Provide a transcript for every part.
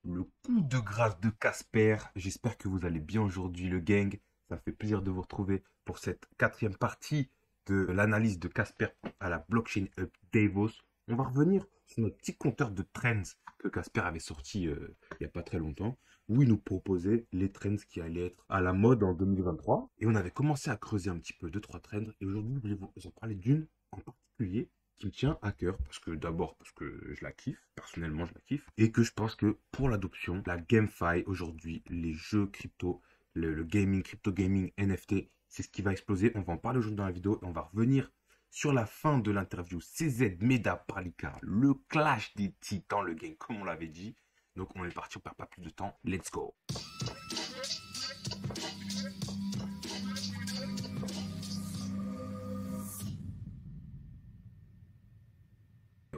Le coup de grâce de Casper. J'espère que vous allez bien aujourd'hui, le gang. Ça fait plaisir de vous retrouver pour cette quatrième partie de l'analyse de Casper à la blockchain Hub Davos. On va revenir sur notre petit compteur de trends que Casper avait sorti il n'y a pas très longtemps, où il nous proposait les trends qui allaient être à la mode en 2023. Et on avait commencé à creuser un petit peu deux, trois trends. Et aujourd'hui, je voulais vous en parler d'une en particulier qui me tient à cœur, parce que d'abord parce que je la kiffe, personnellement je la kiffe, et que je pense que pour l'adoption, la GameFi aujourd'hui, les jeux crypto, le gaming, crypto gaming, NFT, c'est ce qui va exploser. On va en parler aujourd'hui dans la vidéo et on va revenir sur la fin de l'interview CZ Meda Parlika, le clash des titans, le game comme on l'avait dit. Donc on est parti, on perd pas plus de temps, let's go.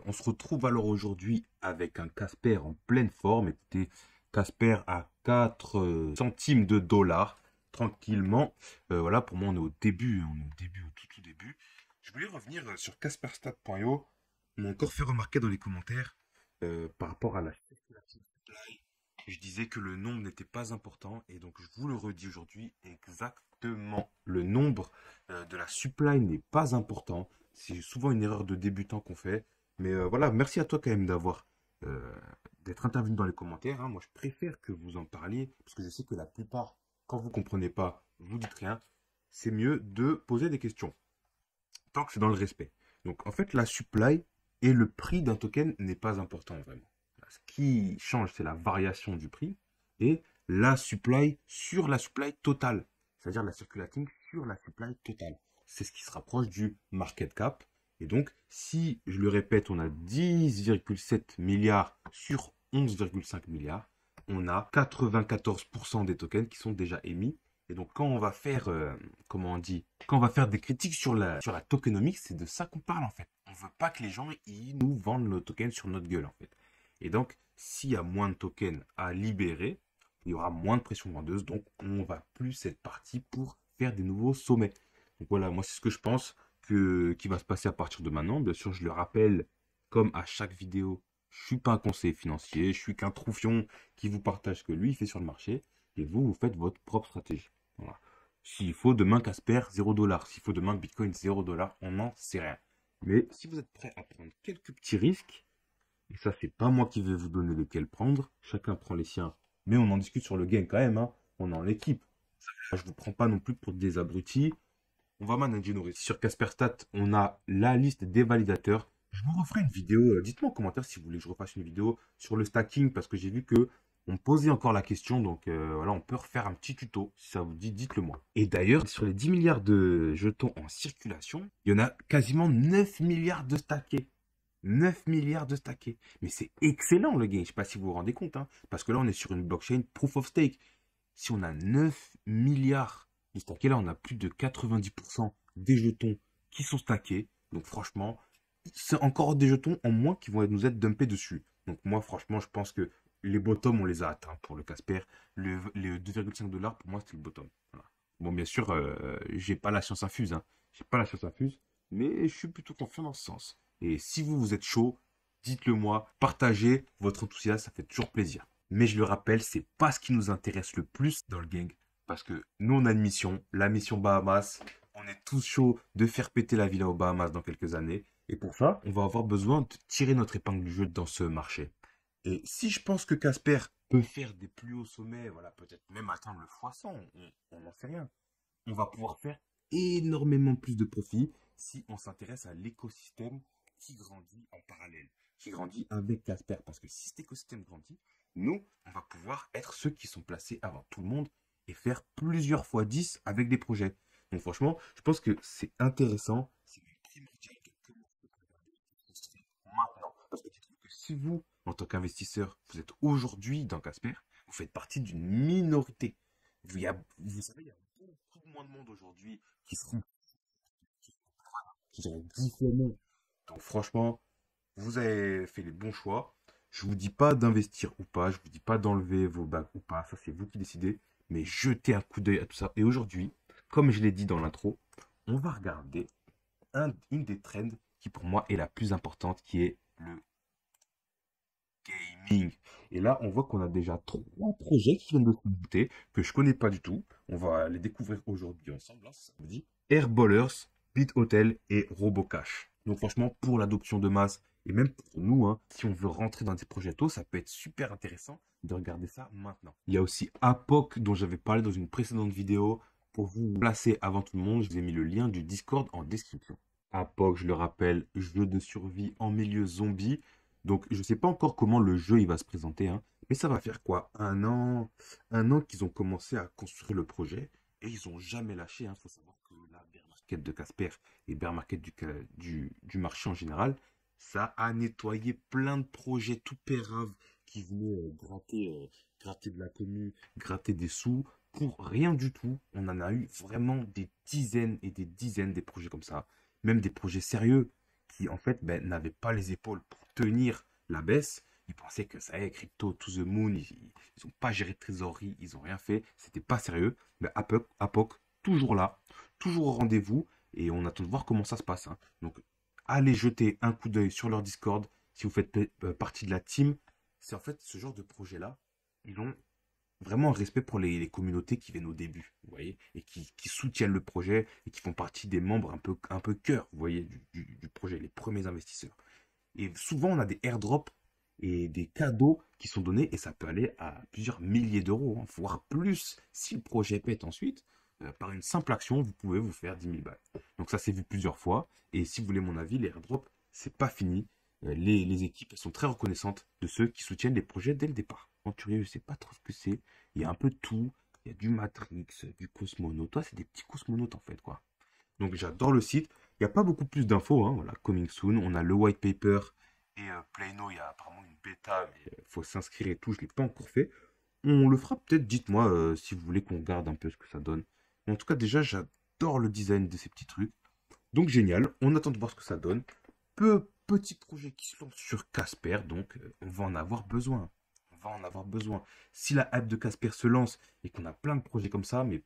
On se retrouve alors aujourd'hui avec un Casper en pleine forme. Écoutez, Casper à 4 centimes de dollars, tranquillement. Voilà, pour moi, on est au début, on est au début, au tout début. Je voulais revenir sur casperstat.io. On m'a encore fait remarquer dans les commentaires par rapport à la spéculation supply. Je disais que le nombre n'était pas important et donc je vous le redis aujourd'hui exactement. Le nombre de la supply n'est pas important. C'est souvent une erreur de débutant qu'on fait. Mais voilà, merci à toi quand même euh, d'être intervenu dans les commentaires, hein. Moi, je préfère que vous en parliez parce que je sais que la plupart, quand vous comprenez pas, vous dites rien. C'est mieux de poser des questions tant que c'est dans le respect. Donc, en fait, la supply et le prix d'un token n'est pas important vraiment. Ce qui change, c'est la variation du prix et la supply sur la supply totale, c'est-à-dire la circulating sur la supply totale. C'est ce qui se rapproche du market cap. Et donc, si, je le répète, on a 10,7 milliards sur 11,5 milliards, on a 94% des tokens qui sont déjà émis. Et donc, quand on va faire, comment on dit, quand on va faire des critiques sur la tokenomics, c'est de ça qu'on parle en fait. On veut pas que les gens ils nous vendent nos tokens sur notre gueule en fait. Et donc, s'il y a moins de tokens à libérer, il y aura moins de pression vendeuse. Donc, on va plus être parti pour faire des nouveaux sommets. Donc voilà, moi c'est ce que je pense qui va se passer à partir de maintenant. Bien sûr, je le rappelle, comme à chaque vidéo, je suis pas un conseiller financier, je suis qu'un troufion qui vous partage ce que lui il fait sur le marché. Et vous, vous faites votre propre stratégie. Voilà. S'il faut demain Casper, 0 $. S'il faut demain Bitcoin, 0 $, on n'en sait rien. Mais si vous êtes prêt à prendre quelques petits risques, et ça, c'est pas moi qui vais vous donner lesquels prendre, chacun prend les siens, mais on en discute sur le gain quand même, hein. On est en équipe. Je vous prends pas non plus pour des abrutis. On va manager nos risques. Sur Casperstat, on a la liste des validateurs. Je vous referai une vidéo. Dites-moi en commentaire si vous voulez que je refasse une vidéo sur le stacking parce que j'ai vu que on me posait encore la question. Donc voilà, on peut refaire un petit tuto. Si ça vous dit, dites-le moi. Et d'ailleurs, sur les 10 milliards de jetons en circulation, il y en a quasiment 9 milliards de stackés. 9 milliards de stackés. Mais c'est excellent le gain. Je ne sais pas si vous vous rendez compte, hein, parce que là, on est sur une blockchain proof of stake. Si on a 9 milliards de stackés, là, on a plus de 90% des jetons qui sont stackés. Donc franchement, c'est encore des jetons en moins qui vont nous être dumpés dessus. Donc moi, franchement, je pense que les bottoms, on les a atteints pour le Casper. Les 2,5 $, pour moi, c'était le bottom. Voilà. Bon, bien sûr, j'ai pas la science infuse, hein. J'ai pas la science infuse, mais je suis plutôt confiant dans ce sens. Et si vous, vous êtes chaud, dites-le moi, partagez votre enthousiasme, ça fait toujours plaisir. Mais je le rappelle, c'est pas ce qui nous intéresse le plus dans le gang. Parce que nous, on a une mission, la mission Bahamas. On est tous chauds de faire péter la villa aux Bahamas dans quelques années. Et pour ça, on va avoir besoin de tirer notre épingle du jeu dans ce marché. Et si je pense que Casper peut faire des plus hauts sommets, voilà, peut-être même atteindre le x100, on n'en sait rien. On va pouvoir faire énormément plus de profit si on s'intéresse à l'écosystème qui grandit en parallèle, qui grandit avec Casper. Parce que si cet écosystème grandit, nous, on va pouvoir être ceux qui sont placés avant tout le monde et faire plusieurs fois 10 avec des projets. Donc franchement, je pense que c'est intéressant, c'est même primordial de commencer à regarder construire maintenant. Parce que je trouve que si vous, en tant qu'investisseur, vous êtes aujourd'hui dans Casper, vous faites partie d'une minorité. Vous savez, il y a beaucoup moins de monde aujourd'hui qui sont diplômés. Donc franchement, vous avez fait les bons choix. Je vous dis pas d'investir ou pas, je vous dis pas d'enlever vos bagues ou pas, ça c'est vous qui décidez, mais jetez un coup d'œil à tout ça. Et aujourd'hui, comme je l'ai dit dans l'intro, on va regarder une des trends qui pour moi est la plus importante, qui est le Gaming. Et là, on voit qu'on a déjà 3 projets qui viennent de se monter, que je connais pas du tout. On va les découvrir aujourd'hui ensemble, hein, ça me dit. Airballers, Beat Hotel et Robocash. Donc franchement, pour l'adoption de masse, et même pour nous, hein, si on veut rentrer dans des projets tôt, ça peut être super intéressant de regarder ça maintenant. Il y a aussi Apoc, dont j'avais parlé dans une précédente vidéo. Pour vous placer avant tout le monde, je vous ai mis le lien du Discord en description. Apoc, je le rappelle, jeu de survie en milieu zombie. Donc, je ne sais pas encore comment le jeu il va se présenter, hein, mais ça va faire quoi? Un an qu'ils ont commencé à construire le projet et ils n'ont jamais lâché. Il faut savoir que la bear market de Casper et bear market du marché en général, ça a nettoyé plein de projets tout péraves qui venaient gratter de la commu, gratter des sous pour rien du tout. On en a eu vraiment des dizaines et des dizaines des projets comme ça, même des projets sérieux qui en fait ben, n'avaient pas les épaules pour tenir la baisse. Ils pensaient que ça y est, crypto to the moon, ils n'ont pas géré de trésorerie, ils n'ont rien fait, c'était pas sérieux. Mais Apoc, toujours là, toujours au rendez-vous, et on attend de voir comment ça se passe, hein. Donc allez jeter un coup d'œil sur leur Discord si vous faites partie de la team. C'est en fait ce genre de projet-là, ils ont vraiment un respect pour les communautés qui viennent au début, vous voyez, et qui soutiennent le projet et qui font partie des membres un peu cœur, vous voyez, du projet, les premiers investisseurs. Et souvent, on a des airdrops et des cadeaux qui sont donnés et ça peut aller à plusieurs milliers d'euros, hein, voire plus. Si le projet pète ensuite, par une simple action, vous pouvez vous faire 10 000 balles. Donc ça, c'est vu plusieurs fois. Et si vous voulez mon avis, les airdrops, c'est pas fini. Les équipes elles sont très reconnaissantes de ceux qui soutiennent les projets dès le départ. Aventurier, je sais pas trop ce que c'est. Il y a un peu de tout. Il y a du Matrix, du Cosmonaut. Toi, c'est des petits cosmonautes en fait, quoi. Donc j'adore le site. Il n'y a pas beaucoup plus d'infos, hein, voilà, coming soon. On a le white paper et Playno, il y a apparemment une bêta, mais il faut s'inscrire et tout, je ne l'ai pas encore fait. On le fera peut-être, dites-moi si vous voulez qu'on regarde un peu ce que ça donne. En tout cas, déjà, j'adore le design de ces petits trucs. Donc génial, on attend de voir ce que ça donne. Petit projet qui se lance sur Casper, donc on va en avoir besoin. On va en avoir besoin. Si la hype de Casper se lance et qu'on a plein de projets comme ça, mais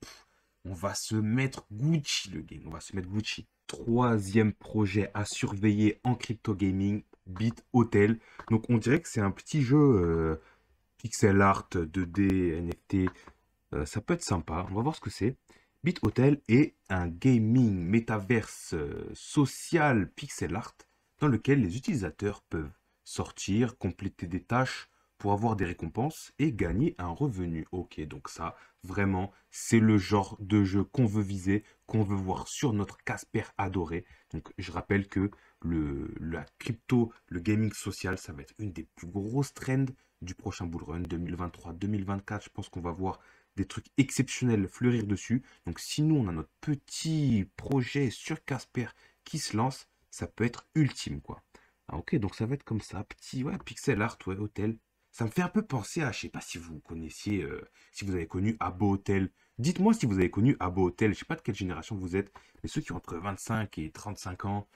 on va se mettre Gucci, le game. On va se mettre Gucci. Troisième projet à surveiller en crypto gaming, Bit Hotel. Donc on dirait que c'est un petit jeu pixel art 2D, NFT. Ça peut être sympa. On va voir ce que c'est. Bit Hotel est un gaming métaverse social pixel art dans lequel les utilisateurs peuvent sortir, compléter des tâches pour avoir des récompenses et gagner un revenu. Ok, donc ça, vraiment, c'est le genre de jeu qu'on veut viser, qu'on veut voir sur notre Casper adoré. Donc je rappelle que la crypto, le gaming social, ça va être une des plus grosses trends du prochain bull run 2023-2024. Je pense qu'on va voir des trucs exceptionnels fleurir dessus. Donc si nous, on a notre petit projet sur Casper qui se lance, ça peut être ultime, quoi. Ah, ok, donc ça va être comme ça, petit, ouais, pixel art, ouais, hôtel. Ça me fait un peu penser à, je sais pas si vous connaissiez, si vous avez connu Abo Hotel. Dites-moi si vous avez connu Abo Hotel, je sais pas de quelle génération vous êtes, mais ceux qui ont entre 25 et 35 ans,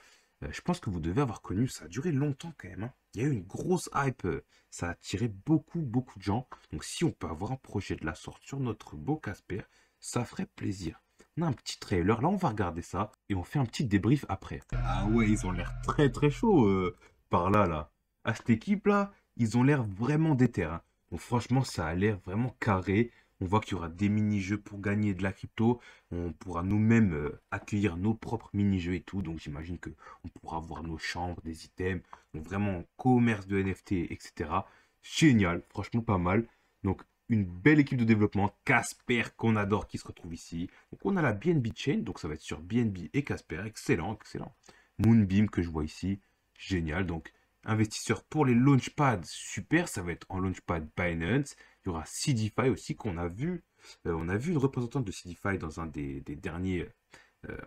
je pense que vous devez avoir connu, ça a duré longtemps quand même, hein. Il y a eu une grosse hype, ça a attiré beaucoup de gens. Donc si on peut avoir un projet de la sorte sur notre beau Casper, ça ferait plaisir. On a un petit trailer, là on va regarder ça et on fait un petit débrief après. Ah ouais, ils ont l'air très chauds par là là. À cette équipe là, ils ont l'air vraiment déter, hein. Donc franchement, ça a l'air vraiment carré. On voit qu'il y aura des mini-jeux pour gagner de la crypto. On pourra nous-mêmes accueillir nos propres mini-jeux et tout. Donc j'imagine que on pourra voir nos chambres, des items, donc vraiment commerce de NFT, etc. Génial, franchement pas mal. Donc une belle équipe de développement, Casper qu'on adore qui se retrouve ici. Donc on a la BNB Chain, donc ça va être sur BNB et Casper, excellent. Moonbeam que je vois ici, génial. Donc investisseurs pour les launchpads, super, ça va être en launchpad Binance. Il y aura CDFI aussi qu'on a vu. On a vu une représentante de CDFI dans un des derniers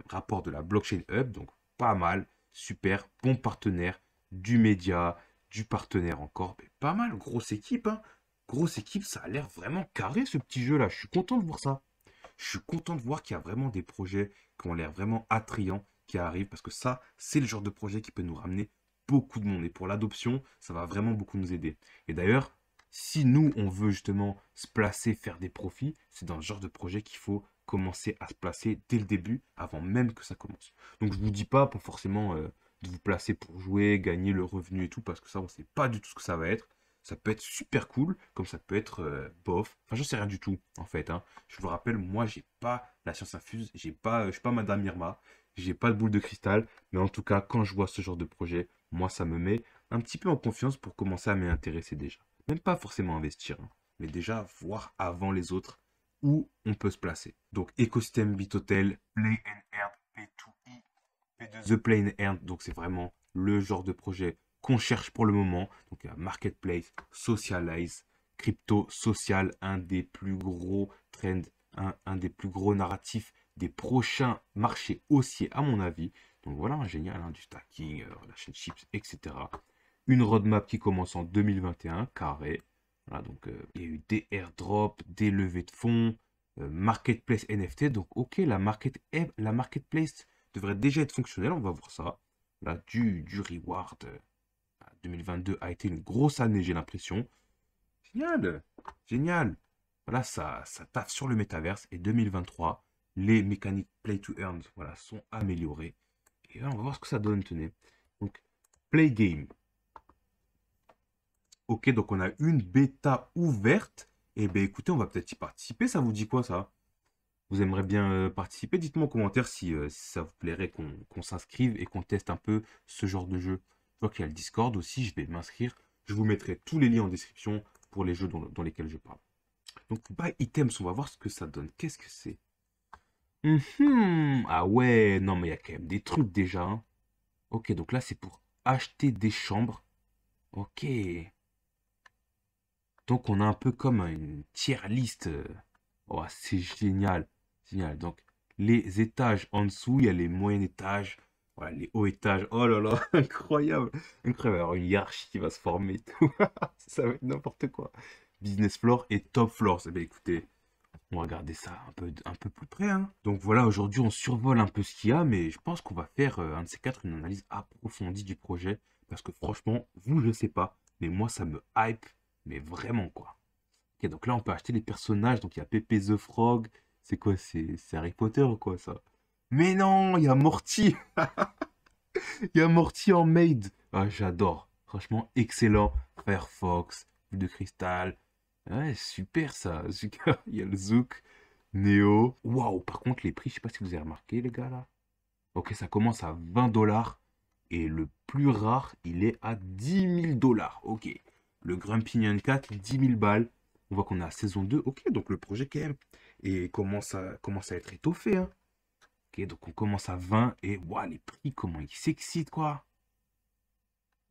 rapports de la Blockchain Hub, donc pas mal, super, bon partenaire, du média, du partenaire encore, mais pas mal, grosse équipe, hein. Grosse équipe, ça a l'air vraiment carré ce petit jeu là, je suis content de voir ça. Je suis content de voir qu'il y a vraiment des projets qui ont l'air vraiment attrayants qui arrivent parce que ça, c'est le genre de projet qui peut nous ramener beaucoup de monde. Et pour l'adoption, ça va vraiment beaucoup nous aider. Et d'ailleurs, si nous, on veut justement se placer, faire des profits, c'est dans ce genre de projet qu'il faut commencer à se placer dès le début, avant même que ça commence. Donc je ne vous dis pas pour forcément de vous placer pour jouer, gagner le revenu et tout, parce que ça, on ne sait pas du tout ce que ça va être. Ça peut être super cool, comme ça peut être bof. Enfin, je sais rien du tout, en fait. Hein. Je vous rappelle, moi, j'ai pas la science infuse, je suis pas Madame Irma, j'ai pas de boule de cristal. Mais en tout cas, quand je vois ce genre de projet, moi, ça me met un petit peu en confiance pour commencer à m'y intéresser déjà. Même pas forcément investir, hein, mais déjà voir avant les autres où on peut se placer. Donc, écosystème Bitotel, Play and Earn, P2E, P2E Play and Earn. Donc, c'est vraiment le genre de projet qu'on cherche pour le moment. Donc, il y a Marketplace, Socialize, Crypto, Social, un des plus gros trends, un des plus gros narratifs des prochains marchés haussiers, à mon avis. Donc, voilà, génial, hein, du stacking, la chaîne chips, etc. Une roadmap qui commence en 2021, carré. Voilà, donc il y a eu des airdrops, des levées de fonds, marketplace NFT. Donc, ok, la marketplace devrait déjà être fonctionnelle, on va voir ça. Là, du reward 2022 a été une grosse année, j'ai l'impression. Génial, génial. Voilà, ça taffe sur le métaverse. Et 2023, les mécaniques play to earn, voilà, sont améliorées. Et là, on va voir ce que ça donne, tenez. Donc, play game. Ok, donc on a une bêta ouverte. Eh bien, écoutez, on va peut-être y participer. Ça vous dit quoi, ça? Vous aimeriez bien participer? Dites-moi en commentaire si ça vous plairait qu'on s'inscrive et qu'on teste un peu ce genre de jeu. Je vois qu'il y a le Discord aussi, je vais m'inscrire. Je vous mettrai tous les liens en description pour les jeux dans lesquels je parle. Donc, buy items, on va voir ce que ça donne. Qu'est-ce que c'est? Ah ouais, non, mais il y a quand même des trucs déjà. Hein. Ok, donc là, c'est pour acheter des chambres. Ok. Donc, on a un peu comme une tier list. Oh, c'est génial. Génial. Donc, les étages en dessous, il y a les moyens étages. Voilà, les hauts étages. Oh là là, incroyable. Incroyable. Alors, une hiérarchie qui va se former et tout. Ça va être n'importe quoi. Business floor et top floor. Eh bien, écoutez, on va regarder ça un peu plus près. Hein. Donc voilà, aujourd'hui, on survole un peu ce qu'il y a, mais je pense qu'on va faire un de ces quatre, une analyse approfondie du projet. Parce que franchement, vous, je sais pas, mais moi, ça me hype, mais vraiment, quoi. Ok, donc là, on peut acheter les personnages. Donc il y a Pepe the Frog. C'est quoi? C'est Harry Potter ou quoi, ça? Mais non, il y a Morty. Il y a Morty en maid. Ah, j'adore. Franchement, excellent. Firefox, boule de cristal. Ouais, super ça. Super. Il y a le Zouk, Neo. Waouh, par contre, les prix, je sais pas si vous avez remarqué, les gars, là. Ok, ça commence à 20 dollars. Et le plus rare, il est à 10 000 dollars. Ok. Le Grumpy Nyan 4, 10 000 balles. On voit qu'on a saison 2. Ok, donc le projet quand même. Et commence à être étoffé. Hein. Ok, donc on commence à 20. Et waouh, les prix, comment ils s'excitent, quoi.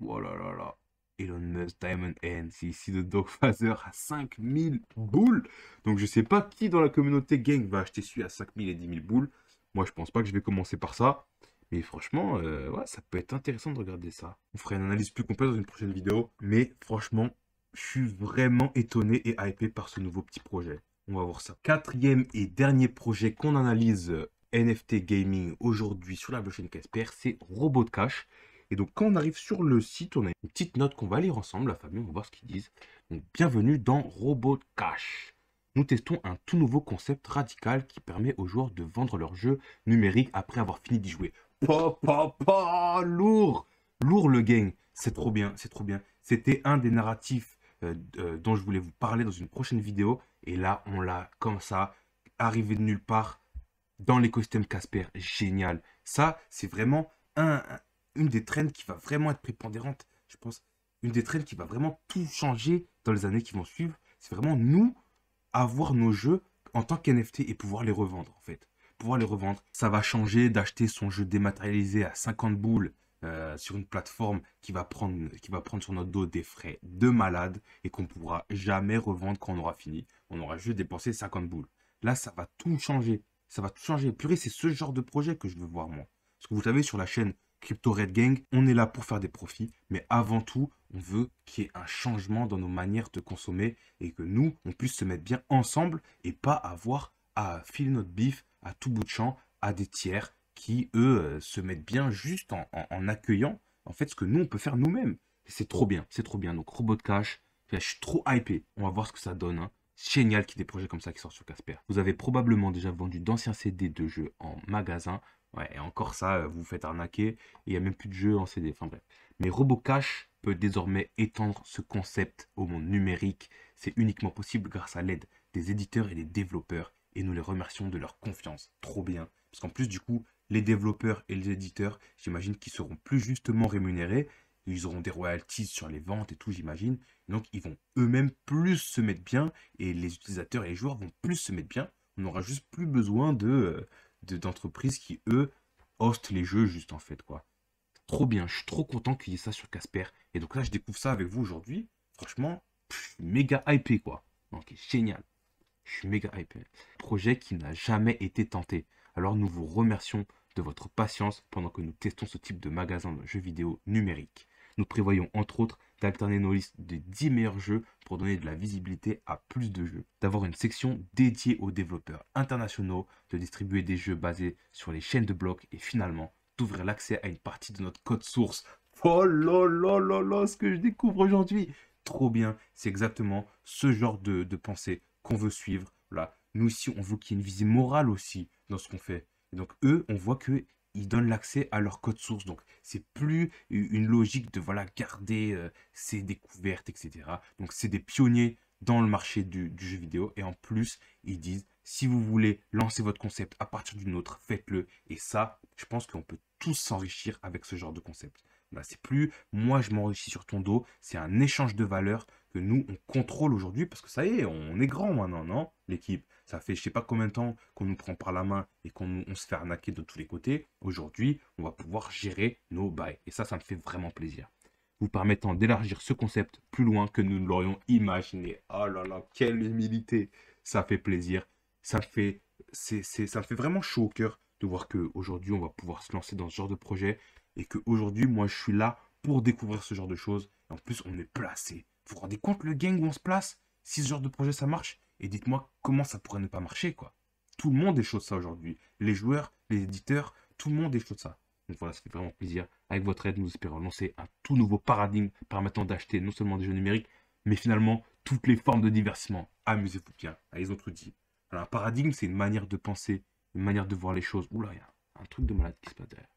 Oh là là là. Elon Musk, Diamond N, c'est ici le Dogfather à 5000 boules. Donc je sais pas qui dans la communauté gang va acheter celui à 5000 et 10 000 boules. Moi je pense pas que je vais commencer par ça. Mais franchement, ouais, ça peut être intéressant de regarder ça. On fera une analyse plus complète dans une prochaine vidéo. Mais franchement, je suis vraiment étonné et hypé par ce nouveau petit projet. On va voir ça. Quatrième et dernier projet qu'on analyse NFT gaming aujourd'hui sur la blockchain Casper, c'est Robot Cash. Et donc, quand on arrive sur le site, on a une petite note qu'on va lire ensemble, la famille, on va voir ce qu'ils disent. Donc, bienvenue dans Robot Cash. Nous testons un tout nouveau concept radical qui permet aux joueurs de vendre leurs jeux numériques après avoir fini d'y jouer. Lourd. Lourd le gang. C'est trop bien, c'est trop bien. C'était un des narratifs dont je voulais vous parler dans une prochaine vidéo. Et là, on l'a comme ça, arrivé de nulle part, dans l'écosystème Casper. Génial. Ça, c'est vraiment une des trends qui va vraiment être prépondérante, je pense. Une des trends qui va vraiment tout changer dans les années qui vont suivre. C'est vraiment nous avoir nos jeux en tant qu'NFT et pouvoir les revendre, en fait. Pouvoir les revendre. Ça va changer d'acheter son jeu dématérialisé à 50 boules sur une plateforme qui va prendre sur notre dos des frais de malade et qu'on pourra jamais revendre quand on aura fini. On aura juste dépensé 50 boules. Là, ça va tout changer. Ça va tout changer. Purée, c'est ce genre de projet que je veux voir, moi. Parce que vous savez, sur la chaîne Crypto Red Gang, on est là pour faire des profits. Mais avant tout, on veut qu'il y ait un changement dans nos manières de consommer et que nous, on puisse se mettre bien ensemble et pas avoir à filer notre bif à tout bout de champ à des tiers qui, eux, se mettent bien juste en accueillant en fait ce que nous, on peut faire nous-mêmes. C'est trop bien, c'est trop bien. Donc, Robot Cash, je suis trop hypé. On va voir ce que ça donne. Hein. Génial qu'il y ait des projets comme ça qui sortent sur Casper. Vous avez probablement déjà vendu d'anciens CD de jeux en magasin. Ouais, et encore ça, vous vous faites arnaquer. Et il n'y a même plus de jeux en CD. Enfin bref. Mais Robocash, peut désormais étendre ce concept au monde numérique. C'est uniquement possible grâce à l'aide des éditeurs et des développeurs et nous les remercions de leur confiance. Trop bien. Parce qu'en plus, du coup, les développeurs et les éditeurs, j'imagine qu'ils seront plus justement rémunérés. Ils auront des royalties sur les ventes et tout, j'imagine. Donc, ils vont eux-mêmes plus se mettre bien et les utilisateurs et les joueurs vont plus se mettre bien. On n'aura juste plus besoin d'entreprises qui, eux, hostent les jeux juste en fait, quoi. Trop bien, je suis trop content qu'il y ait ça sur Casper. Et donc là, je découvre ça avec vous aujourd'hui. Franchement, je suis méga hypé, quoi. Donc, génial. Je suis méga hypé. Projet qui n'a jamais été tenté. Alors, nous vous remercions de votre patience pendant que nous testons ce type de magasin de jeux vidéo numériques. Nous prévoyons entre autres d'alterner nos listes des 10 meilleurs jeux pour donner de la visibilité à plus de jeux, d'avoir une section dédiée aux développeurs internationaux, de distribuer des jeux basés sur les chaînes de blocs et finalement d'ouvrir l'accès à une partie de notre code source. Oh là là là là, ce que je découvre aujourd'hui. Trop bien, c'est exactement ce genre de pensée qu'on veut suivre. Là, nous ici, on veut qu'il y ait une visée morale aussi dans ce qu'on fait. Et donc eux, on voit que ils donnent l'accès à leur code source. Donc, c'est plus une logique de voilà garder ses découvertes, etc. Donc, c'est des pionniers dans le marché du jeu vidéo. Et en plus, ils disent, si vous voulez lancer votre concept à partir d'une autre, faites-le. Et ça, je pense qu'on peut tous s'enrichir avec ce genre de concept. Là, c'est plus moi je m'enrichis sur ton dos, c'est un échange de valeurs que nous on contrôle aujourd'hui parce que ça y est, on est grand maintenant, non? L'équipe, ça fait je sais pas combien de temps qu'on nous prend par la main et on se fait arnaquer de tous les côtés. Aujourd'hui, on va pouvoir gérer nos bails et ça me fait vraiment plaisir. Vous permettant d'élargir ce concept plus loin que nous ne l'aurions imaginé. Oh là là, quelle humilité! Ça fait plaisir, ça me fait, ça me fait vraiment chaud au cœur de voir qu'aujourd'hui on va pouvoir se lancer dans ce genre de projet et qu'aujourd'hui, moi, je suis là pour découvrir ce genre de choses. Et en plus, on est placé. Vous vous rendez compte le gang où on se place? Si ce genre de projet, ça marche? Et dites-moi comment ça pourrait ne pas marcher, quoi. Tout le monde est chaud de ça aujourd'hui. Les joueurs, les éditeurs, tout le monde est chaud de ça. Donc voilà, ça fait vraiment plaisir. Avec votre aide, nous espérons lancer un tout nouveau paradigme permettant d'acheter non seulement des jeux numériques, mais finalement toutes les formes de divertissement. Amusez-vous bien. Ah, ils ont tout dit. Alors, un paradigme, c'est une manière de penser, une manière de voir les choses. Oula, il y a un truc de malade qui se passe derrière.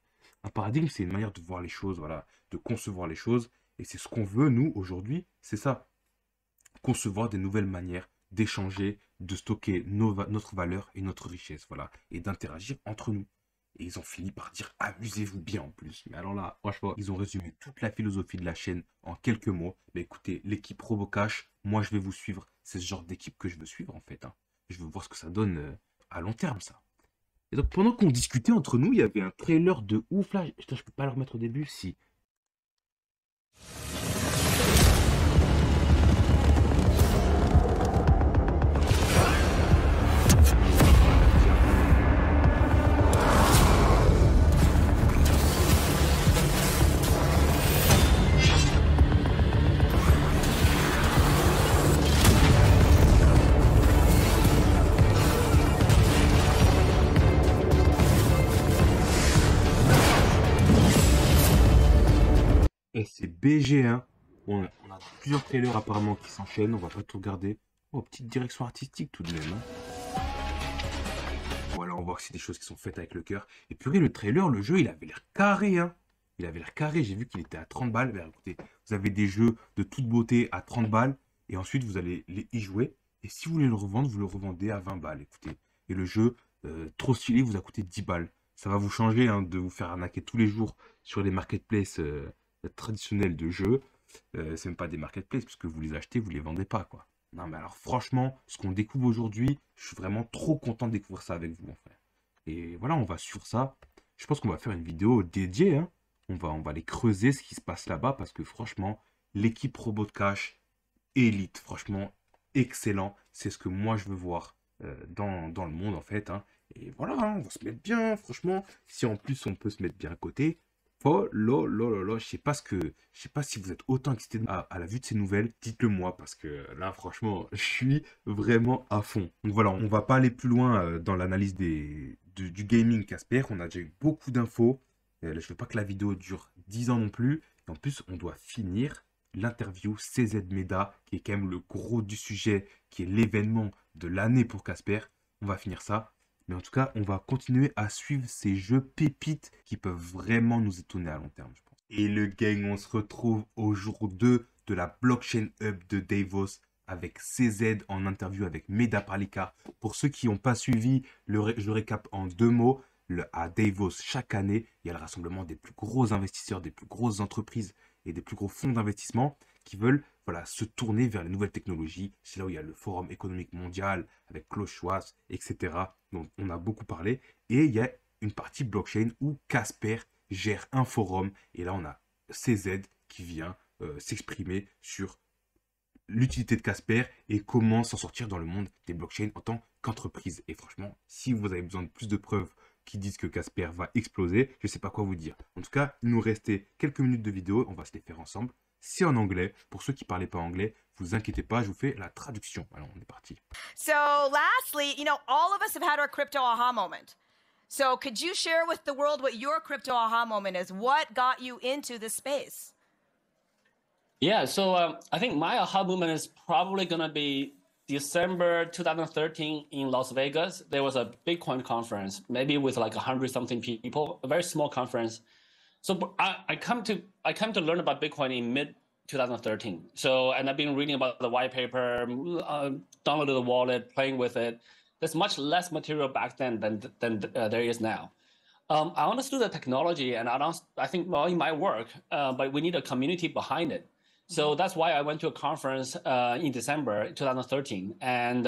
Un paradigme, c'est une manière de voir les choses, voilà, de concevoir les choses. Et c'est ce qu'on veut, nous, aujourd'hui, c'est ça. Concevoir des nouvelles manières d'échanger, de stocker notre valeur et notre richesse, voilà. Et d'interagir entre nous. Et ils ont fini par dire amusez-vous bien en plus. Mais alors là, franchement, ils ont résumé toute la philosophie de la chaîne en quelques mots. Mais écoutez, l'équipe RoboCash, moi je vais vous suivre. C'est ce genre d'équipe que je veux suivre en fait, hein. Je veux voir ce que ça donne à long terme, ça. Et donc, pendant qu'on discutait entre nous, il y avait un trailer de ouf là. Putain, je peux pas le remettre au début, si. Et c'est BG1. On a plusieurs trailers apparemment qui s'enchaînent. On va pas tout regarder. Oh, petite direction artistique tout de même, hein. Voilà, on voit que c'est des choses qui sont faites avec le cœur. Et purée, le trailer, le jeu, il avait l'air carré, hein. Il avait l'air carré. J'ai vu qu'il était à 30 balles. Ben, écoutez, vous avez des jeux de toute beauté à 30 balles. Et ensuite, vous allez y jouer. Et si vous voulez le revendre, vous le revendez à 20 balles. Écoutez. Et le jeu, trop stylé, vous a coûté 10 balles. Ça va vous changer, hein, de vous faire arnaquer tous les jours sur les marketplaces traditionnels de jeux. C'est même pas des marketplaces, puisque vous les achetez, vous les vendez pas, quoi. Non, mais alors franchement, ce qu'on découvre aujourd'hui, je suis vraiment trop content de découvrir ça avec vous, mon frère. Et voilà, on va sur ça. Je pense qu'on va faire une vidéo dédiée, hein. On va aller creuser ce qui se passe là-bas, parce que franchement, l'équipe Robot Cash, élite, franchement, excellent. C'est ce que moi, je veux voir dans le monde, en fait, hein. Et voilà, hein, on va se mettre bien, franchement. Si en plus, on peut se mettre bien à côté, oh là là là là, je sais pas si vous êtes autant excité à la vue de ces nouvelles, dites-le moi parce que là franchement, je suis vraiment à fond. Donc voilà, on va pas aller plus loin dans l'analyse du gaming Casper, on a déjà eu beaucoup d'infos. Là, je veux pas que la vidéo dure 10 ans non plus. Et en plus, on doit finir l'interview CZ Meda qui est quand même le gros du sujet, qui est l'événement de l'année pour Casper. On va finir ça. Mais en tout cas, on va continuer à suivre ces jeux pépites qui peuvent vraiment nous étonner à long terme, je pense. Et le gang, on se retrouve au jour 2 de la Blockchain Hub de Davos avec CZ en interview avec Meda Parlika. Pour ceux qui n'ont pas suivi, je récap en 2 mots. À Davos, chaque année, il y a le rassemblement des plus gros investisseurs, des plus grosses entreprises et des plus gros fonds d'investissement qui veulent voilà, se tourner vers les nouvelles technologies. C'est là où il y a le Forum économique mondial avec Klaus Schwab, etc. dont on a beaucoup parlé. Et il y a une partie blockchain où Casper gère un forum. Et là, on a CZ qui vient s'exprimer sur l'utilité de Casper et comment s'en sortir dans le monde des blockchains en tant qu'entreprise. Et franchement, si vous avez besoin de plus de preuves qui disent que Casper va exploser, je ne sais pas quoi vous dire. En tout cas, il nous restait quelques minutes de vidéo, on va se les faire ensemble. C'est en anglais. Pour ceux qui ne parlaient pas anglais, vous inquiétez pas, je vous fais la traduction. Alors, on est parti. So lastly, all of us have had our crypto aha moment. So could you share with the world what your crypto aha moment is? What got you into this space? Yeah, so I think my aha moment is probably going to be December 2013 in Las Vegas. There was a Bitcoin conference, maybe with like 100 something people, a very small conference. So I come to learn about Bitcoin in mid 2013. So, and I've been reading about the white paper, downloaded the wallet, playing with it. There's much less material back then than there is now. I understood the technology, and I think, well, it might work, but we need a community behind it. So that's why I went to a conference in December 2013. And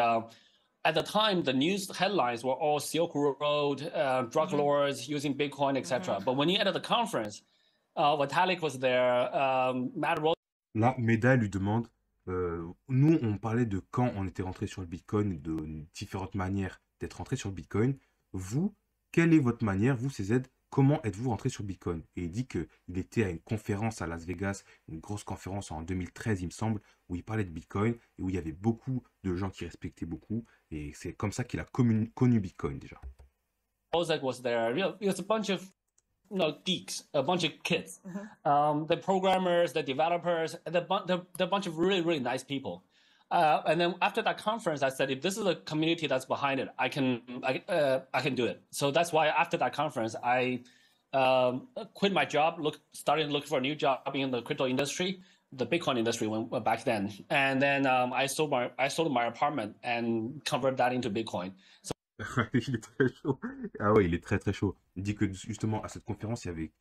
at the time, the news headlines were all Silk Road, drug lords using Bitcoin, etc. But when you enter the conference, Vitalik was there, Matt Rose. Là, Meda lui demande, nous on parlait de quand on était rentré sur le Bitcoin, de différentes manières d'être rentré sur le Bitcoin. Vous, quelle est votre manière, vous CZ, comment êtes-vous rentré sur le Bitcoin? Et il dit qu'il était à une conférence à Las Vegas, une grosse conférence en 2013 il me semble, où il parlait de Bitcoin et où il y avait beaucoup de gens qui respectaient beaucoup. Et c'est comme ça qu'il a connu Bitcoin déjà. Ozek was there. It was a bunch of geeks, a bunch of kids, the programmers, the developers, the bunch of really, really nice people. And then after that conference, I said, if this is a community that's behind it, I can do it. So that's why after that conference, I quit my job, started looking for a new job in the crypto industry, the Bitcoin industry back then. And then I sold my apartment and converted that into Bitcoin. So Il est très chaud. Ah ouais, il est très très chaud. Il dit que justement à cette conférence, il y avait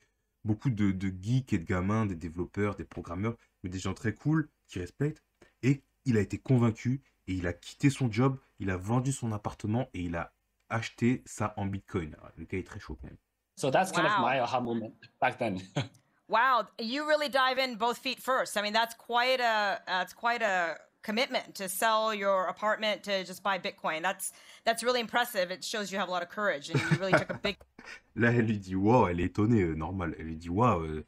beaucoup de geeks et de gamins, des développeurs, des programmeurs, mais des gens très cool qui respectent. Et il a été convaincu et il a quitté son job, il a vendu son appartement et il a acheté ça en Bitcoin. Alors, le gars est très chaud quand même. So that's kind of my aha moment back then. Wow, you really dive in both feet first. I mean, that's quite a commitment to sell your apartment to just buy Bitcoin. That's really impressive. It shows you have a lot of courage and you really took a big. Là, elle lui dit waouh, elle est étonnée, normal. Elle lui dit waouh,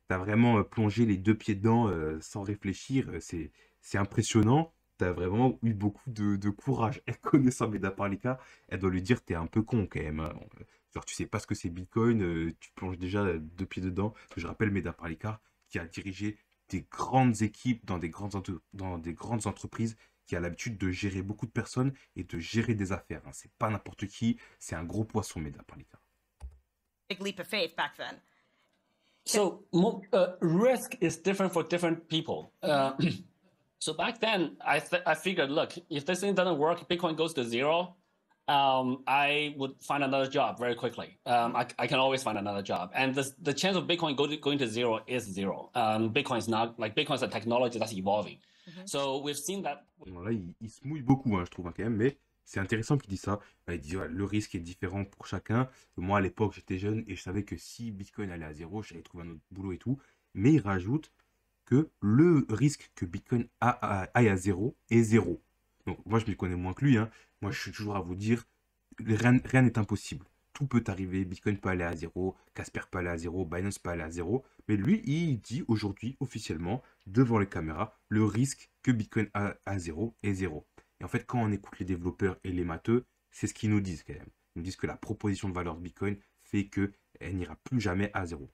t'as vraiment plongé les 2 pieds dedans sans réfléchir. C'est impressionnant. T'as vraiment eu beaucoup de courage. Elle connaît ça, Meda Parlika. Elle doit lui dire t'es un peu con quand même, hein. Genre, tu sais pas ce que c'est Bitcoin, tu plonges déjà 2 pieds dedans. Je rappelle Meda Parlika qui a dirigé des grandes équipes dans des grandes entreprises, qui a l'habitude de gérer beaucoup de personnes et de gérer des affaires. Hein. C'est pas n'importe qui, c'est un gros poisson, Meda Parlika. Big leap of faith back then. So risk is different for different people. So back then, I figured, look, if this thing doesn't work, Bitcoin goes to zero, I would find another job very quickly. I can always find another job. And the chance of Bitcoin going to zero is zero. Bitcoin is a technology that's evolving. So we've seen that. Bon, là, il se mouille beaucoup, hein, je trouve, hein, quand même, mais c'est intéressant qu'il dise ça. Il dit ouais, le risque est différent pour chacun. Moi, à l'époque, j'étais jeune et je savais que si Bitcoin allait à zéro, j'allais trouver un autre boulot et tout. Mais il rajoute que le risque que Bitcoin aille à zéro est zéro. Donc, moi, je me connais moins que lui. Hein. Moi, je suis toujours à vous dire, rien n'est impossible. Tout peut arriver. Bitcoin peut aller à zéro, Casper peut aller à zéro, Binance peut aller à zéro. Mais lui, il dit aujourd'hui, officiellement, devant les caméras, le risque que Bitcoin a à zéro est zéro. Et en fait, quand on écoute les développeurs et les matheux, c'est ce qu'ils nous disent quand même. Ils nous disent que la proposition de valeur de Bitcoin fait qu'elle n'ira plus jamais à zéro.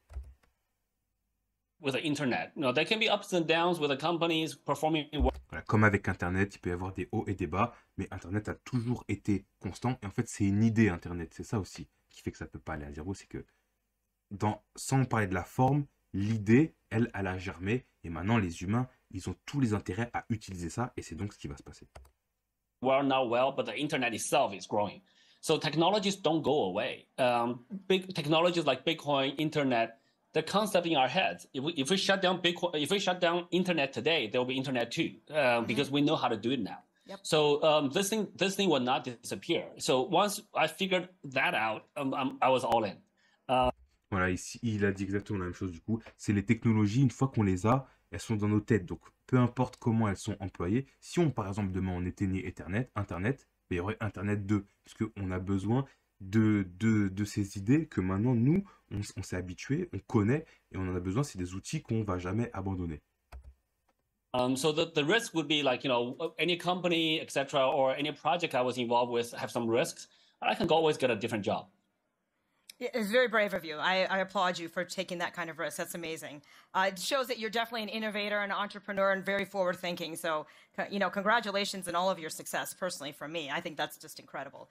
With the internet, there can be ups and downs with the companies performing well. Voilà, comme avec Internet, il peut y avoir des hauts et des bas, mais Internet a toujours été constant. Et en fait, c'est une idée Internet, c'est ça aussi qui fait que ça ne peut pas aller à zéro, c'est que sans parler de la forme, l'idée, elle a germé. Et maintenant, les humains, ils ont tous les intérêts à utiliser ça. Et c'est donc ce qui va se passer. Well, not well, but the internet itself is growing. So technologies don't go away. Big technologies like Bitcoin, internet, the concept in our heads. If we shut down Bitcoin, if we shut down internet today, there will be internet too, because we know how to do it now. Yep. So this thing will not disappear. So once I figured that out, I was all in. Voilà, ici, il a dit exactement la même chose du coup. C'est les technologies, une fois qu'on les a, elles sont dans nos têtes. Donc, peu importe comment elles sont employées. Si on, par exemple, demain, on éteignait Internet, il y aurait Internet 2. Parce qu'on a besoin de ces idées que maintenant, nous, on s'est habitué, on connaît, et on en a besoin. C'est des outils qu'on ne va jamais abandonner. So the risk would be like, any company, etc., or any project I was involved with have some risks. I can always get a different job. It's very brave of you. I applaud you for taking that kind of risk. That's amazing. It shows that you're definitely an innovator, an entrepreneur, and very forward-thinking. So, congratulations on all of your success. Personally, from me, I think that's just incredible.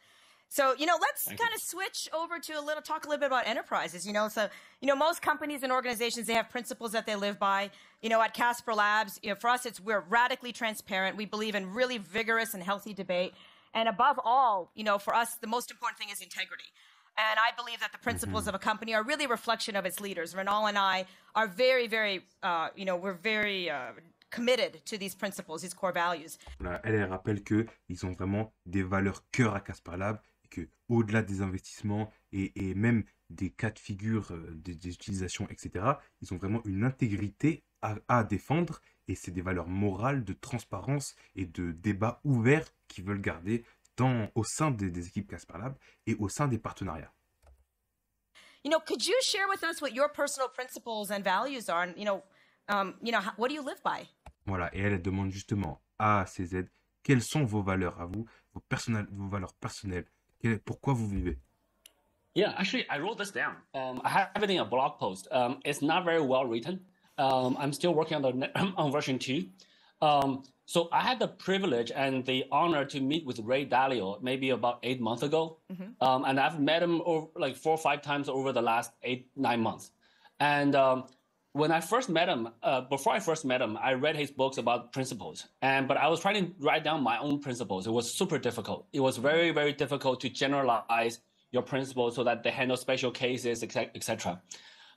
So, let's kind of switch over to talk a little bit about enterprises. Most companies and organizations, they have principles that they live by. At Casper Labs, for us, we're radically transparent. We believe in really vigorous and healthy debate. And above all, for us, the most important thing is integrity. And I believe that the principles of a company are really a reflection of its leaders. Renal and I are very, very, we're very committed to these principles, these core values. Voilà, elle rappelle qu'ils ont vraiment des valeurs cœur à Casper Lab et qu'au-delà des investissements et même des cas de figure, des utilisations, etc., ils ont vraiment une intégrité à défendre et c'est des valeurs morales de transparence et de débat ouvert qu'ils veulent garder au sein des équipes Casper Lab et au sein des partenariats. Could you share with us what your personal principles and values are? And, what do you live by? Voilà, et elle demande justement à CZ quelles sont vos valeurs à vous, vos valeurs personnelles, pourquoi vous vivez. Yeah, actually, I wrote this down. I have it in a blog post. It's not very well written. I'm still working on version 2. So I had the privilege and the honor to meet with Ray Dalio maybe about 8 months ago. And I've met him like 4 or 5 times over the last 8-9 months. And when I first met him, before I first met him, I read his books about principles. But I was trying to write down my own principles. It was super difficult. It was very, very difficult to generalize your principles so that they handle special cases, etc.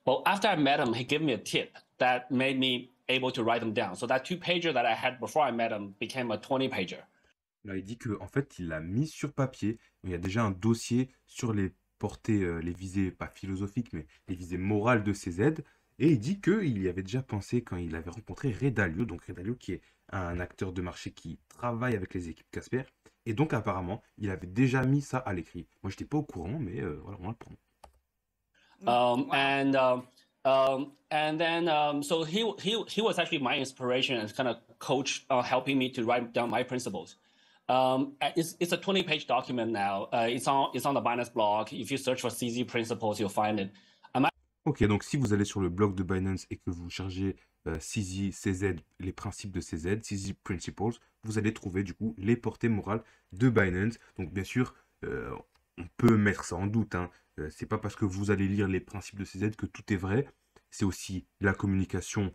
But after I met him, he gave me a tip that made me able to write them down. So that 2-pager that I had before I met him became a 20-pager. Là, il dit qu'en fait, il l'a mis sur papier. Il y a déjà un dossier sur les portées, les visées, pas philosophiques, mais les visées morales de CZ. Et il dit qu'il y avait déjà pensé quand il avait rencontré Ray Dalio. Donc Ray Dalio qui est un acteur de marché qui travaille avec les équipes Casper. Et donc apparemment, il avait déjà mis ça à l'écrit. Moi, je n'étais pas au courant, mais voilà, on l'apprend. And then, so he was actually my inspiration and kind of coach helping me to write down my principles. It's a 20-page document now. It's on the Binance blog. If you search for CZ Principles, you'll find it. Ok, donc si vous allez sur le blog de Binance et que vous chargez CZ, les principes de CZ, CZ Principles, vous allez trouver du coup les portées morales de Binance. Donc bien sûr, on peut mettre ça en doute, hein. C'est pas parce que vous allez lire les principes de CZ que tout est vrai. C'est aussi de la communication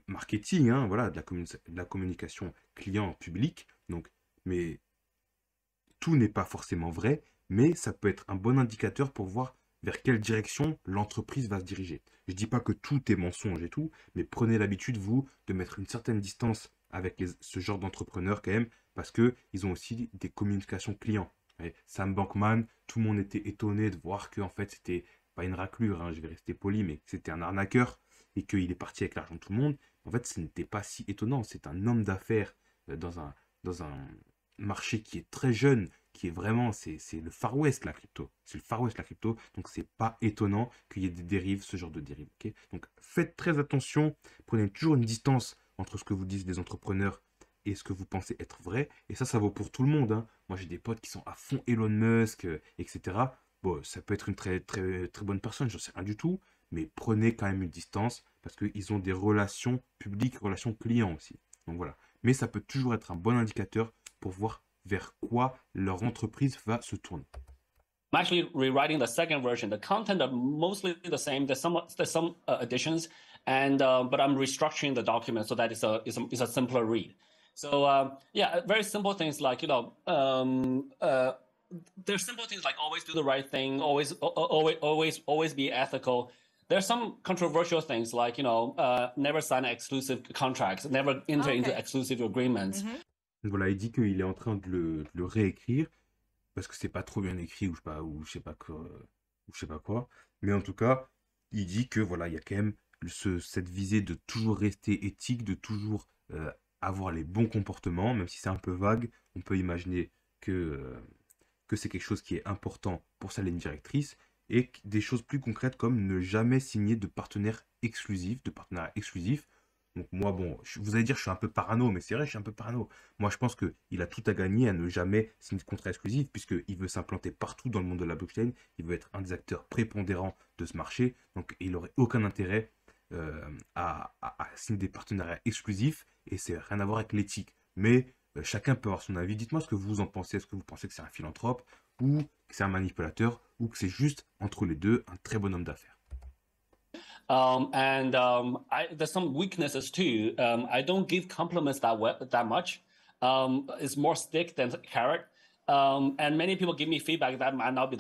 marketing, hein, voilà, de la communication client-public. Donc, mais tout n'est pas forcément vrai, mais ça peut être un bon indicateur pour voir vers quelle direction l'entreprise va se diriger. Je ne dis pas que tout est mensonge et tout, mais prenez l'habitude, vous, de mettre une certaine distance avec ce genre d'entrepreneurs quand même, parce qu'ils ont aussi des communications clients. Et Sam Bankman, tout le monde était étonné de voir que en fait, c'était pas une raclure, hein, je vais rester poli, mais que c'était un arnaqueur et qu'il est parti avec l'argent de tout le monde. En fait, ce n'était pas si étonnant. C'est un homme d'affaires dans un marché qui est très jeune, qui est vraiment, c'est le Far West la crypto. C'est le Far West la crypto, donc c'est pas étonnant qu'il y ait des dérives, ce genre de dérives. Okay, donc faites très attention, prenez toujours une distance entre ce que vous disent les entrepreneurs et ce que vous pensez être vrai. Et ça vaut pour tout le monde, hein. Moi j'ai des potes qui sont à fond Elon Musk, etc. Bon, ça peut être une très, très, très bonne personne, j'en sais rien du tout, mais prenez quand même une distance parce qu'ils ont des relations publiques, relations clients aussi. Donc voilà. Mais ça peut toujours être un bon indicateur pour voir vers quoi leur entreprise va se tourner. I'm actually rewriting the second version. The content are mostly the same. There's some additions, and but I'm restructuring the document so that it's a simpler read. So yeah, very simple things like there's simple things like always do the right thing, always be ethical. There's some controversial things like never sign exclusive contracts, never enter into exclusive agreements. Donc voilà, il dit qu'il est en train de le réécrire parce que c'est pas trop bien écrit ou je sais pas quoi. Mais en tout cas, il dit que voilà, il y a quand même cette visée de toujours rester éthique, de toujours avoir les bons comportements, même si c'est un peu vague. On peut imaginer que c'est quelque chose qui est important pour sa ligne directrice, et des choses plus concrètes comme ne jamais signer de partenaire exclusif, Donc moi, bon, vous allez dire je suis un peu parano, mais c'est vrai, je suis un peu parano. Moi, je pense qu'il a tout à gagner à ne jamais signer de contrat exclusif, puisqu'il veut s'implanter partout dans le monde de la blockchain. Il veut être un des acteurs prépondérants de ce marché. Donc, il n'aurait aucun intérêt à signer des partenariats exclusifs, et c'est rien à voir avec l'éthique. Mais chacun peut avoir son avis. Dites-moi ce que vous en pensez. Est-ce que vous pensez que c'est un philanthrope, ou que c'est un manipulateur, ou que c'est juste, entre les deux, un très bon homme d'affaires? There's some weaknesses too. I don't give compliments that much. It's more stick than carrot. And many people give me feedback that might not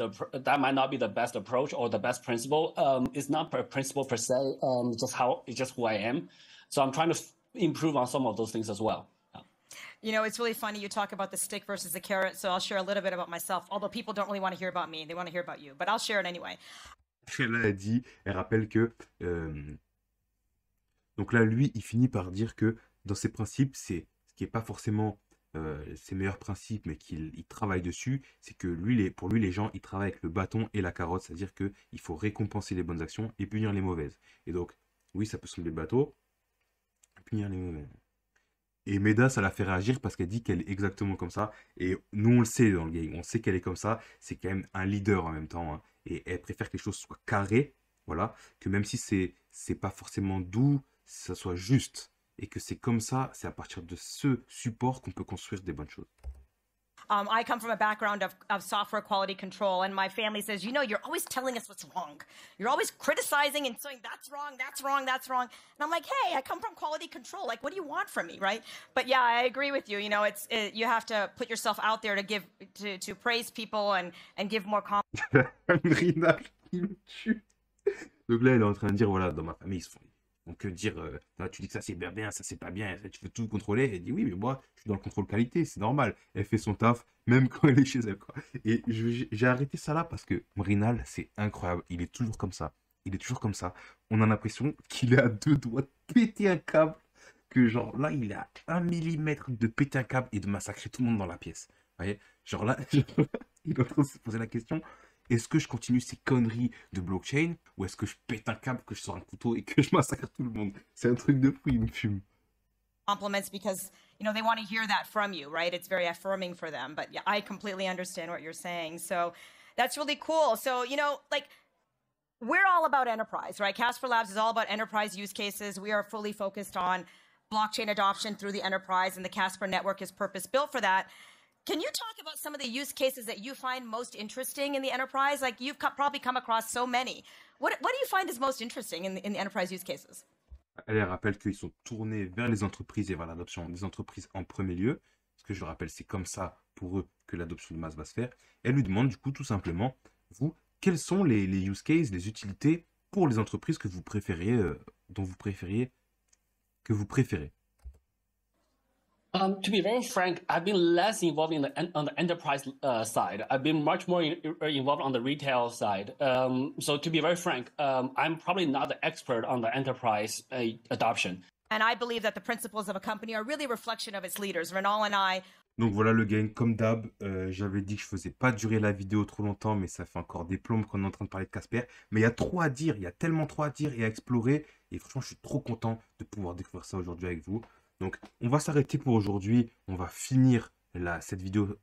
be the best approach or the best principle. It's not a principle per se. It's just who I am. So I'm trying to improve on some of those things as well. You know, it's really funny you talk about the stick versus the carrot, so I'll share a little bit about myself, although people don't really want to hear about me. They want to hear about you, but I'll share it anyway. Elle rappelle que... donc là, lui, il finit par dire que dans ses principes, c'est ce qui n'est pas forcément ses meilleurs principes, mais qu'il travaille dessus, c'est que pour lui, les gens, ils travaillent avec le bâton et la carotte, c'est-à-dire qu'il faut récompenser les bonnes actions et punir les mauvaises. Et donc, oui, ça peut sembler bateau, punir les mauvaises. Et Meda, ça la fait réagir parce qu'elle dit qu'elle est exactement comme ça. Et nous, on le sait dans le game. On sait qu'elle est comme ça. C'est quand même un leader en même temps. Hein. Et elle préfère que les choses soient carrées. Voilà. Que même si c'est pas forcément doux, ça soit juste. Et que c'est comme ça, c'est à partir de ce support qu'on peut construire des bonnes choses. I come from a background of software quality control, and my family says, you know, you're always telling us what's wrong. You're always criticizing and saying, that's wrong, that's wrong, that's wrong. And I'm like, hey, I come from quality control. Like, what do you want from me, right? But yeah, I agree with you. You know, you have to put yourself out there to praise people and give more confidence. Rina, il me tue. Donc là, elle est en train de dire, voilà, dans ma famille, ils se font... Donc dire, tu dis que ça c'est bien, ça c'est pas bien, tu veux tout contrôler. Elle dit oui, mais moi je suis dans le contrôle qualité, c'est normal. Elle fait son taf, même quand elle est chez elle, quoi. Et j'ai arrêté ça là parce que Mrinal, c'est incroyable. Il est toujours comme ça. On a l'impression qu'il est à 2 doigts de péter un câble. Que genre là, il est à 1 millimètre de péter un câble et de massacrer tout le monde dans la pièce. Vous voyez, genre là, il est en train de se poser la question. Est-ce que je continue ces conneries de blockchain, ou est-ce que je pète un câble, que je sors un couteau et que je massacre tout le monde? C'est un truc de fou, il me fume. Compliments because, you know, they want to hear that from you, right? It's very affirming for them. But yeah, I completely understand what you're saying. So that's really cool. So, you know, like, we're all about enterprise, right? Casper Labs is all about enterprise use cases. We are fully focused on blockchain adoption through the enterprise, and the Casper network is purpose-built for that. Can you talk about some of the use cases that you find most interesting in the enterprise? Like, you've probably come across so many. What do you find is most interesting in the enterprise use cases? Elle rappelle qu'ils sont tournés vers les entreprises et vers l'adoption des entreprises en premier lieu. Parce que je le rappelle, c'est comme ça pour eux que l'adoption de masse va se faire. Elle lui demande du coup tout simplement, vous, quels sont les use cases, les utilités pour les entreprises que vous préfériez, que vous préférez? To be very frank, I've been less involved on the enterprise side. I've been much more involved on the retail side. So to be very frank, I'm probably not the expert on the enterprise adoption. And I believe that the principles of a company are really a reflection of its leaders. Renal and I. Donc voilà le game, comme d'hab, j'avais dit que je faisais pas durer la vidéo trop longtemps, mais ça fait encore des plombes qu'on est en train de parler de Casper. Mais il y a trop à dire, il y a tellement trop à dire et à explorer. Et franchement, je suis trop content de pouvoir découvrir ça aujourd'hui avec vous. Donc, on va s'arrêter pour aujourd'hui. On va finir cette vidéo.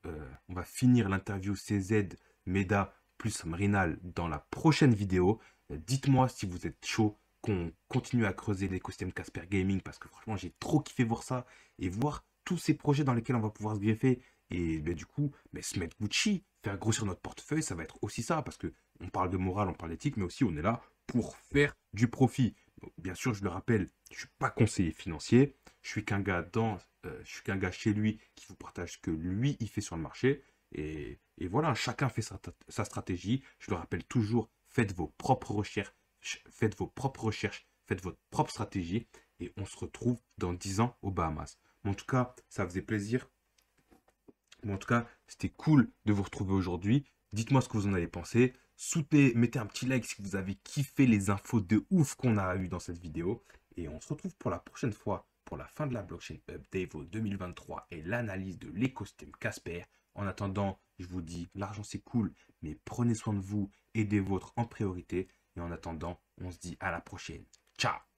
On va finir l'interview CZ, Meda plus Mrinal dans la prochaine vidéo. Dites-moi si vous êtes chaud qu'on continue à creuser l'écosystème Casper Gaming, parce que franchement, j'ai trop kiffé voir ça et voir tous ces projets dans lesquels on va pouvoir se greffer. Et du coup, se mettre Gucci, faire grossir notre portefeuille, ça va être aussi ça, parce que on parle de morale, on parle d'éthique, mais aussi on est là pour faire du profit. Donc, bien sûr, je le rappelle, je suis pas conseiller financier, je suis qu'un gars chez lui qui vous partage ce que lui il fait sur le marché. Et voilà, chacun fait sa stratégie. Je le rappelle toujours, faites vos propres recherches, faites votre propre stratégie, et on se retrouve dans 10 ans aux Bahamas. Mais en tout cas, ça faisait plaisir. Mais en tout cas, c'était cool de vous retrouver aujourd'hui. Dites-moi ce que vous en avez pensé. Soutenez, mettez un petit like si vous avez kiffé les infos de ouf qu'on a eues dans cette vidéo. Et on se retrouve pour la prochaine fois pour la fin de la Blockchain Hub Devo 2023 et l'analyse de l'écosystème Casper. En attendant, je vous dis, l'argent c'est cool, mais prenez soin de vous et des vôtres en priorité. Et en attendant, on se dit à la prochaine. Ciao!